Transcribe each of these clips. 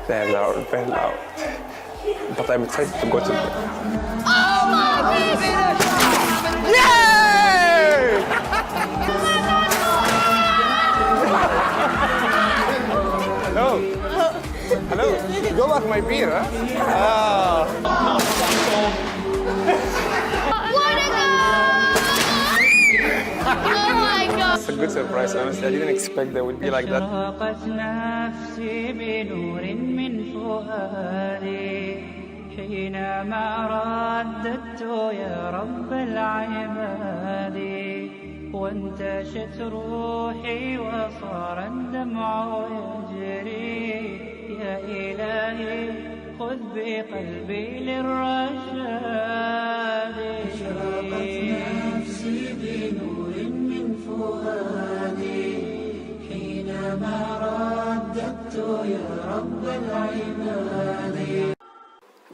Very loud, very loud. But I'm excited to go to the... Yay! Hello. Hello. You like my beer, huh? Oh my god! It's a good surprise, honestly. I didn't expect that would be like that. أشرقت نفسي بنور من فؤادي حينما رددت يا رب العباد وانتشت روحي وصار الدمع يجري يا إلهي خذ بقلبي للرشاد أشرقت نفسي بنور من فؤادي حينما رددت يا رب العباد.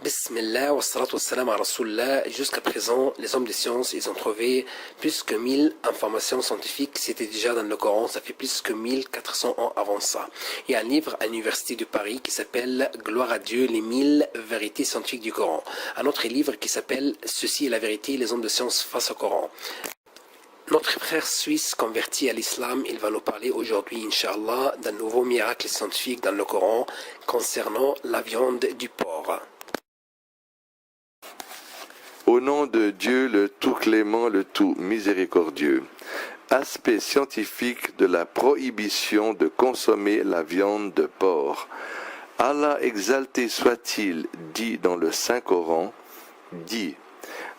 Bismillah, wa salatu wa salam à Rasulullah. Jusqu'à présent, les hommes de science, ils ont trouvé plus que 1000 informations scientifiques. C'était déjà dans le Coran, ça fait plus que 1400 ans avant ça. Il y a un livre à l'Université de Paris qui s'appelle Gloire à Dieu, les 1000 vérités scientifiques du Coran. Un autre livre qui s'appelle Ceci est la vérité, les hommes de science face au Coran. Notre frère suisse converti à l'islam, il va nous parler aujourd'hui, Inch'Allah, d'un nouveau miracle scientifique dans le Coran concernant la viande du porc. Au nom de Dieu, le tout clément, le tout miséricordieux. Aspect scientifique de la prohibition de consommer la viande de porc. Allah exalté soit-il, dit dans le Saint-Coran, dit,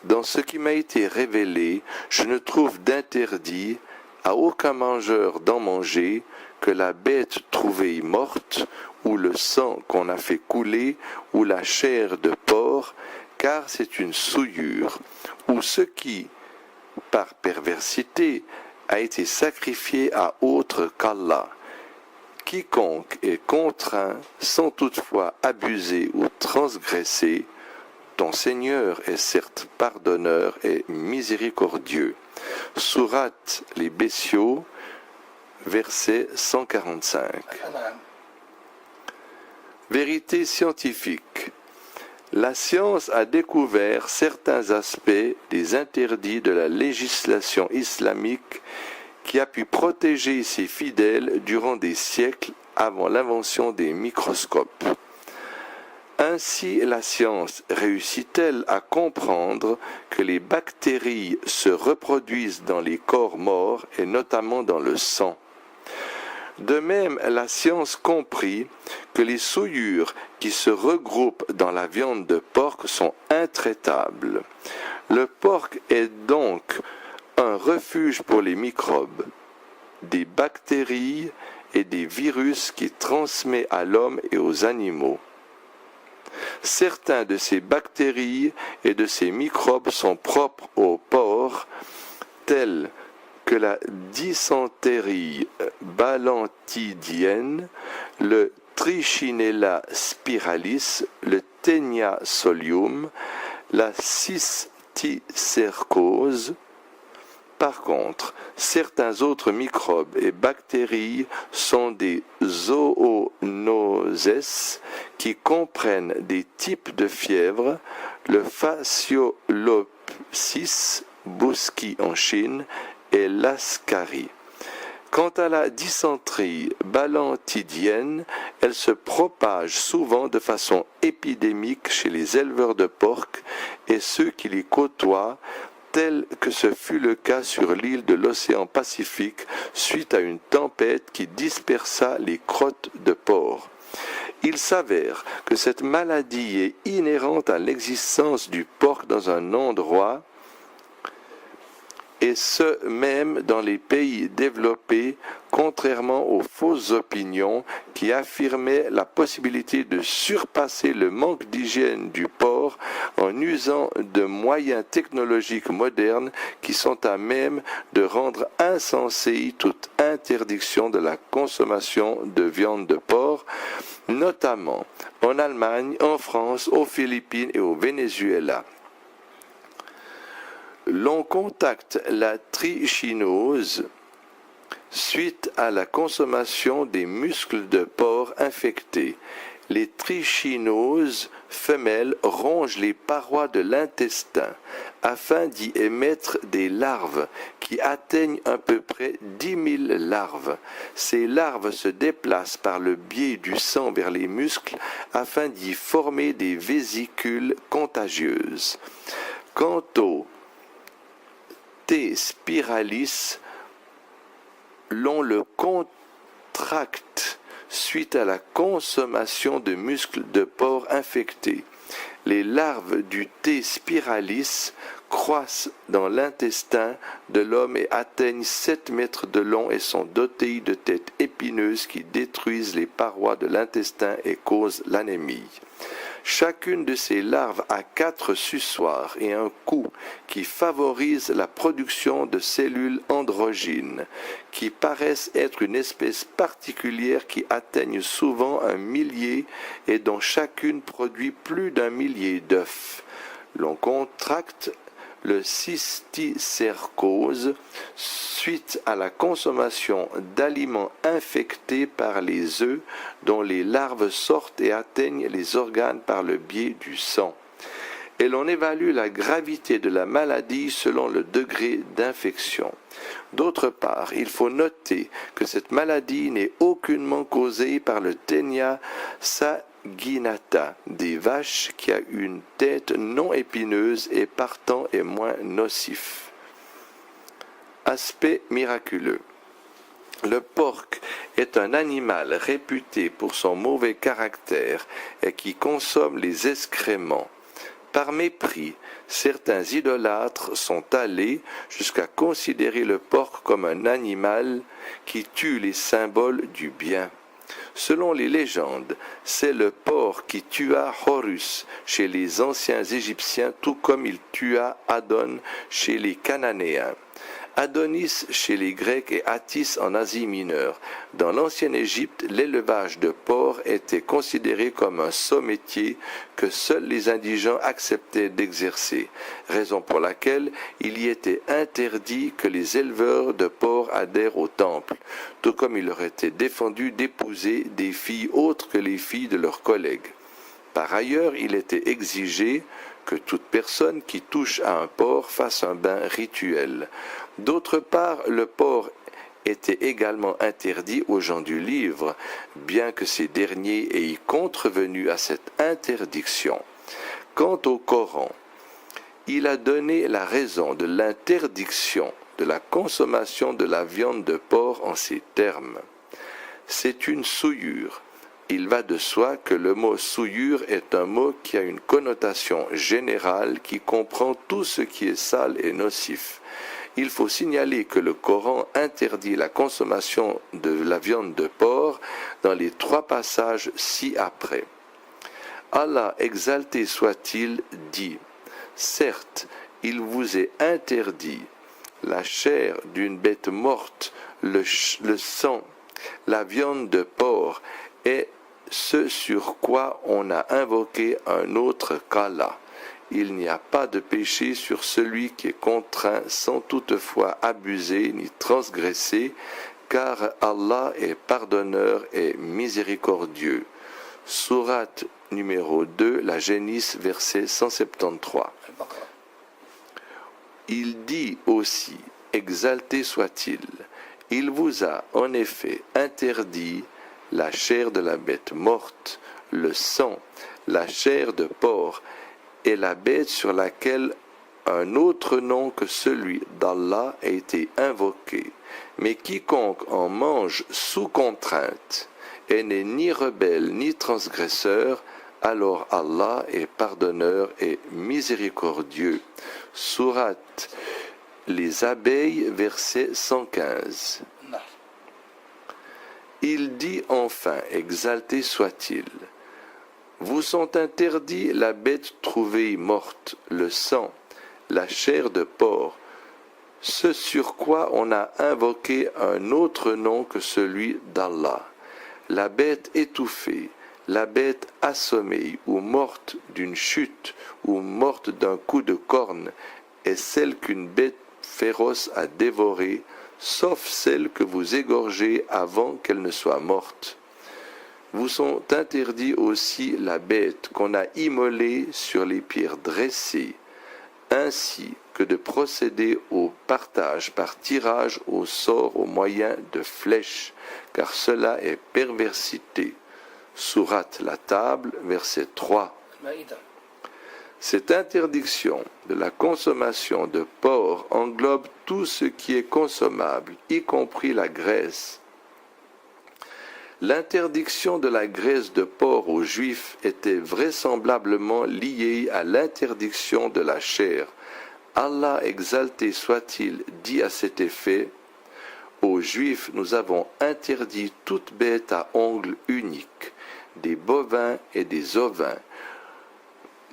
dans ce qui m'a été révélé, je ne trouve d'interdit à aucun mangeur d'en manger que la bête trouvée morte, ou le sang qu'on a fait couler, ou la chair de porc, car c'est une souillure, ou ce qui, par perversité, a été sacrifié à autre qu'Allah. Quiconque est contraint, sans toutefois abuser ou transgresser, ton Seigneur est certes pardonneur et miséricordieux. Sourate les Bestiaux, verset 145. Vérité scientifique. La science a découvert certains aspects des interdits de la législation islamique qui a pu protéger ses fidèles durant des siècles avant l'invention des microscopes. Ainsi, la science réussit-elle à comprendre que les bactéries se reproduisent dans les corps morts et notamment dans le sang. De même, la science comprit que les souillures qui se regroupent dans la viande de porc sont intraitables. Le porc est donc un refuge pour les microbes, des bactéries et des virus qui transmet à l'homme et aux animaux. Certains de ces bactéries et de ces microbes sont propres au porc, tels que la dysenterie balantidienne, le Trichinella spiralis, le Taenia solium, la cysticercose. Par contre, certains autres microbes et bactéries sont des zoonoses qui comprennent des types de fièvre, le Fasciolopsis boschi en Chine et l'ascarie. Quant à la dysenterie balantidienne, elle se propage souvent de façon épidémique chez les éleveurs de porcs et ceux qui les côtoient, tel que ce fut le cas sur l'île de l'océan Pacifique suite à une tempête qui dispersa les crottes de porc. Il s'avère que cette maladie est inhérente à l'existence du porc dans un endroit, et ce même dans les pays développés, contrairement aux fausses opinions qui affirmaient la possibilité de surpasser le manque d'hygiène du porc en usant de moyens technologiques modernes qui sont à même de rendre insensée toute interdiction de la consommation de viande de porc, notamment en Allemagne, en France, aux Philippines et au Venezuela. L'on contacte la trichinose suite à la consommation des muscles de porc infectés. Les trichinoses femelles rongent les parois de l'intestin afin d'y émettre des larves qui atteignent à peu près 10 000 larves. Ces larves se déplacent par le biais du sang vers les muscles afin d'y former des vésicules contagieuses. Quant au T. spiralis, l'on le contracte suite à la consommation de muscles de porc infectés. Les larves du T. spiralis croissent dans l'intestin de l'homme et atteignent 7 mètres de long et sont dotées de têtes épineuses qui détruisent les parois de l'intestin et causent l'anémie. Chacune de ces larves a 4 suçoirs et un cou qui favorise la production de cellules androgynes, qui paraissent être une espèce particulière qui atteignent souvent 1 millier et dont chacune produit plus d'1 millier d'œufs. L'on contracte le cysticercose suite à la consommation d'aliments infectés par les œufs dont les larves sortent et atteignent les organes par le biais du sang. Et l'on évalue la gravité de la maladie selon le degré d'infection. D'autre part, il faut noter que cette maladie n'est aucunement causée par le Taenia saginata des vaches qui a une tête non épineuse et partant est moins nocif. Aspect miraculeux. Le porc est un animal réputé pour son mauvais caractère et qui consomme les excréments. Par mépris, certains idolâtres sont allés jusqu'à considérer le porc comme un animal qui tue les symboles du bien. Selon les légendes, c'est le porc qui tua Horus chez les anciens Égyptiens, tout comme il tua Adon chez les Cananéens. Adonis chez les Grecs et Attis en Asie mineure. Dans l'ancienne Égypte, l'élevage de porcs était considéré comme un sot métier que seuls les indigents acceptaient d'exercer, raison pour laquelle il y était interdit que les éleveurs de porcs adhèrent au temple, tout comme il leur était défendu d'épouser des filles autres que les filles de leurs collègues. Par ailleurs, il était exigé que toute personne qui touche à un porc fasse un bain rituel. D'autre part, le porc était également interdit aux gens du livre, bien que ces derniers aient contrevenu à cette interdiction. Quant au Coran, il a donné la raison de l'interdiction de la consommation de la viande de porc en ces termes. C'est une souillure. Il va de soi que le mot souillure est un mot qui a une connotation générale qui comprend tout ce qui est sale et nocif. Il faut signaler que le Coran interdit la consommation de la viande de porc dans les 3 passages ci-après. Allah, exalté soit-il, dit « Certes, il vous est interdit la chair d'une bête morte, le sang, la viande de porc et ce sur quoi on a invoqué un autre qu'Allah. Il n'y a pas de péché sur celui qui est contraint sans toutefois abuser ni transgresser, car Allah est pardonneur et miséricordieux. » Sourate numéro 2, la Génisse, verset 173. Il dit aussi, exalté soit-il, il vous a en effet interdit la chair de la bête morte, le sang, la chair de porc, et la bête sur laquelle un autre nom que celui d'Allah a été invoqué. Mais quiconque en mange sous contrainte et n'est ni rebelle ni transgresseur, alors Allah est pardonneur et miséricordieux. Sourate les abeilles, verset 115. Il dit enfin, exalté soit-il, vous sont interdits la bête trouvée morte, le sang, la chair de porc, ce sur quoi on a invoqué un autre nom que celui d'Allah, la bête étouffée, la bête assommée ou morte d'une chute ou morte d'un coup de corne est celle qu'une bête féroce a dévorée, sauf celle que vous égorgez avant qu'elle ne soit morte. Vous sont interdits aussi la bête qu'on a immolée sur les pierres dressées, ainsi que de procéder au partage par tirage au sort au moyen de flèches, car cela est perversité. Sourate la table, verset 3. Cette interdiction de la consommation de porc englobe tout ce qui est consommable, y compris la graisse. L'interdiction de la graisse de porc aux Juifs était vraisemblablement liée à l'interdiction de la chair. Allah exalté soit-il dit à cet effet: aux Juifs nous avons interdit toute bête à ongles uniques, des bovins et des ovins.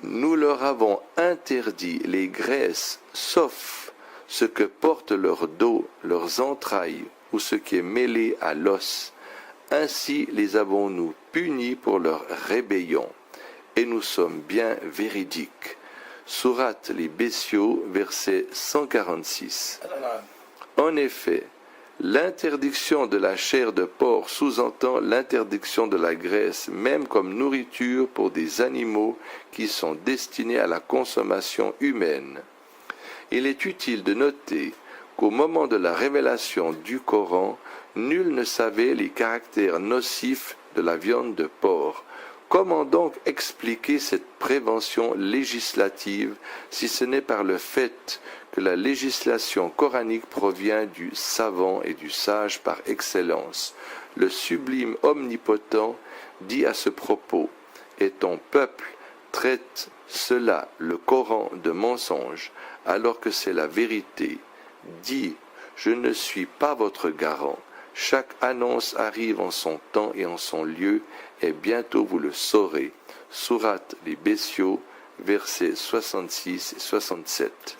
Nous leur avons interdit les graisses, sauf ce que portent leur dos, leurs entrailles, ou ce qui est mêlé à l'os. Ainsi les avons-nous punis pour leur rébellion, et nous sommes bien véridiques. Sourate les Bestiaux, verset 146. En effet, l'interdiction de la chair de porc sous-entend l'interdiction de la graisse, même comme nourriture pour des animaux qui sont destinés à la consommation humaine. Il est utile de noter qu'au moment de la révélation du Coran, nul ne savait les caractères nocifs de la viande de porc. Comment donc expliquer cette prévention législative si ce n'est par le fait que la législation coranique provient du savant et du sage par excellence? Le sublime omnipotent dit à ce propos: et ton peuple traite cela, le Coran, de mensonge, alors que c'est la vérité. Dis, je ne suis pas votre garant. Chaque annonce arrive en son temps et en son lieu, et bientôt vous le saurez. Sourate les Bestiaux, versets 66 et 67.